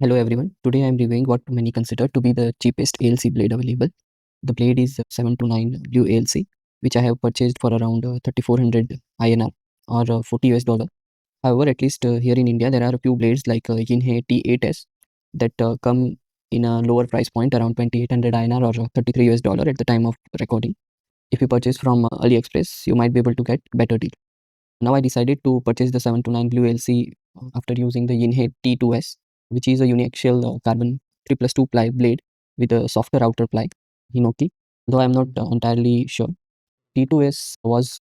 Hello everyone. Today I am reviewing what many consider to be the cheapest ALC blade available. The blade is 729 Blue ALC, which I have purchased for around 3400 INR or 40 US dollar. However, at least here in India, there are a few blades like Yinhe T8S that come in a lower price point around 2800 INR or 33 US dollar at the time of recording. If you purchase from AliExpress, you might be able to get better deal. Now I decided to purchase the 729 Blue LC after using the Yinhe T2S, which is a uniaxial carbon 3 plus 2 ply blade with a softer outer ply, Hinoki. Though I'm not entirely sure. T2S was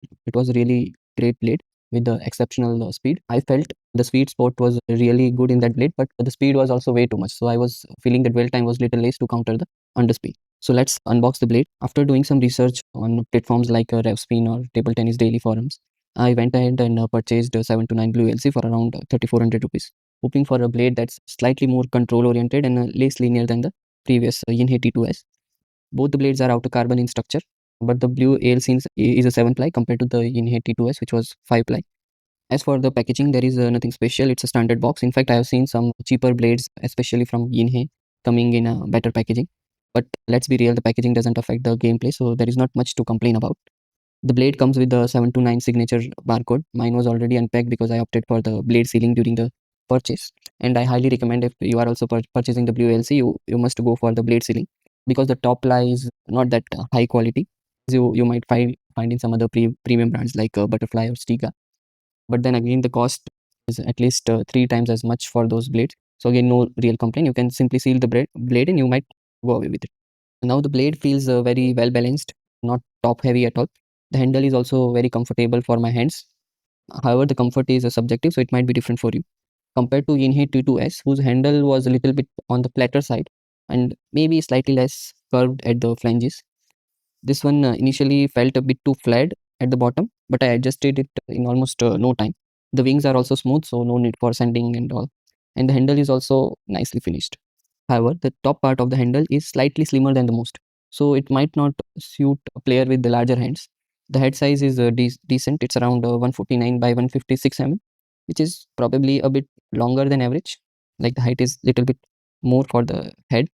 really great blade with the exceptional speed. I felt the sweet spot was really good in that blade, but the speed was also way too much. So I was feeling that dwell time was little less to counter the underspeed. So let's unbox the blade. After doing some research on platforms like RevSpin or Table Tennis Daily forums, I went ahead and purchased a 729 Blue LC for around 3400 rupees, hoping for a blade that's slightly more control oriented and less linear than the previous Yinhe T2S. Both the blades are outer carbon in structure, but the Blue ALC is a 7 ply compared to the Yinhe T2S, which was 5 ply. As for the packaging, there is nothing special. It's a standard box. In fact, I have seen some cheaper blades, especially from Yinhe, coming in a better packaging. But let's be real, the packaging doesn't affect the gameplay, so there is not much to complain about. The blade comes with the 729 signature barcode. Mine was already unpacked because I opted for the blade sealing during the purchase. And I highly recommend if you are also purchasing the Blue LC, you must go for the blade sealing because the top ply is not that high quality as you might find in some other premium brands like Butterfly or Stiga. But then again, the cost is at least 3 times as much for those blades. So again, no real complaint. You can simply seal the blade and you might go away with it. Now the blade feels very well balanced, not top heavy at all. The handle is also very comfortable for my hands. However, the comfort is subjective, so it might be different for you. Compared to Yinhe T2S, whose handle was a little bit on the flatter side and maybe slightly less curved at the flanges. This one initially felt a bit too flat at the bottom, but I adjusted it in almost no time. The wings are also smooth, so no need for sanding and all. And the handle is also nicely finished. However, the top part of the handle is slightly slimmer than the most, so it might not suit a player with the larger hands. The head size is decent. It's around 149 by 156 mm, which is probably a bit longer than average. Like the height is little bit more for the head.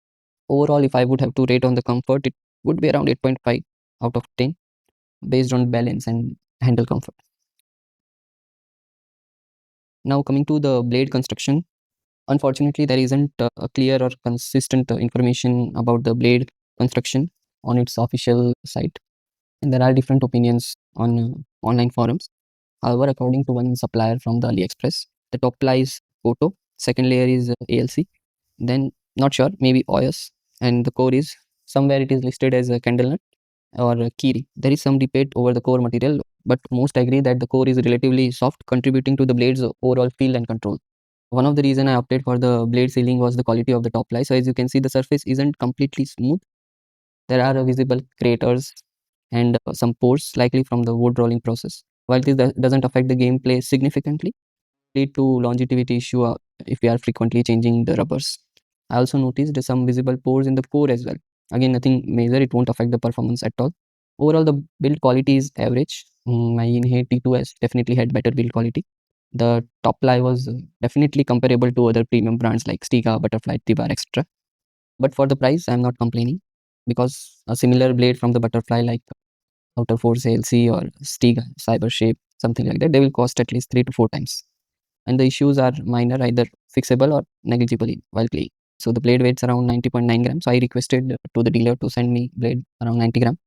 Overall, if I would have to rate on the comfort, it would be around 8.5 out of 10 based on balance and handle comfort. Now coming to the blade construction, unfortunately there isn't a clear or consistent information about the blade construction on its official site, and there are different opinions on online forums. However, according to one supplier from the AliExpress, the top ply is Koto, second layer is ALC, then not sure, maybe OS, and the core is somewhere it is listed as a candlenut or Kiri. There is some debate over the core material, but most agree that the core is relatively soft, contributing to the blade's overall feel and control. One of the reason I opted for the blade sealing was the quality of the top ply. So as you can see, the surface isn't completely smooth. There are visible craters and some pores likely from the wood rolling process. While this doesn't affect the gameplay significantly, lead to longevity issue if we are frequently changing the rubbers. I also noticed some visible pores in the core as well. Again, nothing major, it won't affect the performance at all. Overall, the build quality is average. My Inhe T2S definitely had better build quality. The top ply was definitely comparable to other premium brands like Stiga, Butterfly, Tibar, etc. But for the price, I'm not complaining because a similar blade from the Butterfly like Outer Force ALC or Stiga, Cyber Shape, something like that, they will cost at least 3 to 4 times. And the issues are minor, either fixable or negligible while playing. So the blade weighs around 90.9 grams. So I requested to the dealer to send me blade around 90 gram,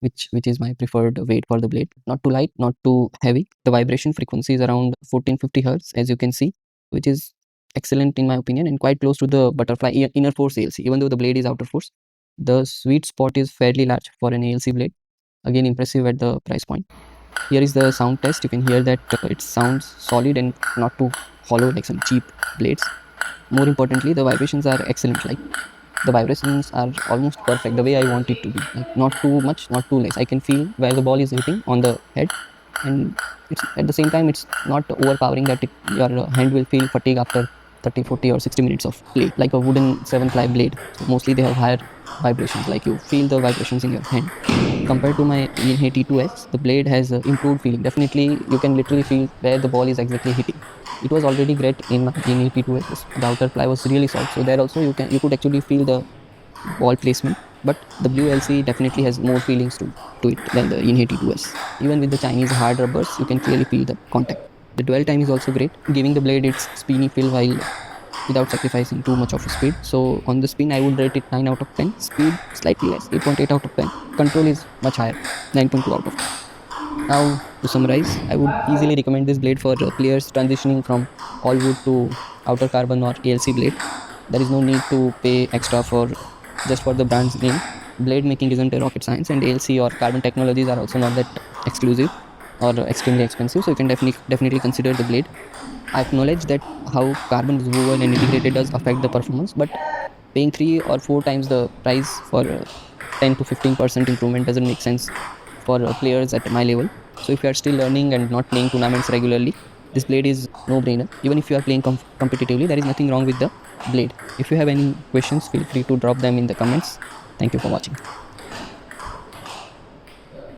which is my preferred weight for the blade. Not too light, not too heavy. The vibration frequency is around 1450 hertz, as you can see, which is excellent in my opinion and quite close to the Butterfly inner force ALC. Even though the blade is outer force, the sweet spot is fairly large for an ALC blade. Again, impressive at the price point. Here is the sound test. You can hear that it sounds solid and not too hollow like some cheap blades. More importantly, the vibrations are excellent. Like the vibrations are almost perfect, the way I want it to be. Like not too much, not too less. I can feel where the ball is hitting on the head, and it's at the same time it's not overpowering that your hand will feel fatigue after 30, 40 or 60 minutes of play. Like a wooden 7 ply blade, so mostly they have higher vibrations. Like you feel the vibrations in your hand. Compared to my Yinhe T2S, the blade has improved feeling. Definitely, you can literally feel where the ball is exactly hitting. It was already great in EP2S. The outer ply was really soft, so there also you could actually feel the ball placement. But the blue LC definitely has more feelings to it than the in AT2S. Even with the Chinese hard rubbers, you can clearly feel the contact. The dwell time is also great, giving the blade its spinny feel while without sacrificing too much of speed. So on the spin, I would rate it 9 out of 10. Speed slightly less, 8.8 out of 10. Control is much higher, 9.2 out of 10. Now to summarize, I would easily recommend this blade for players transitioning from all wood to outer carbon or ALC blade. There is no need to pay extra for just for the brand's name. Blade making isn't a rocket science, and ALC or carbon technologies are also not that exclusive or extremely expensive. So you can definitely consider the blade. I acknowledge that how carbon is woven and integrated does affect the performance, but paying 3 or 4 times the price for 10 to 15% improvement doesn't make sense for players at my level. So if you are still learning and not playing tournaments regularly, this blade is no brainer. Even if you are playing competitively, there is nothing wrong with the blade. If you have any questions, feel free to drop them in the comments. Thank you for watching.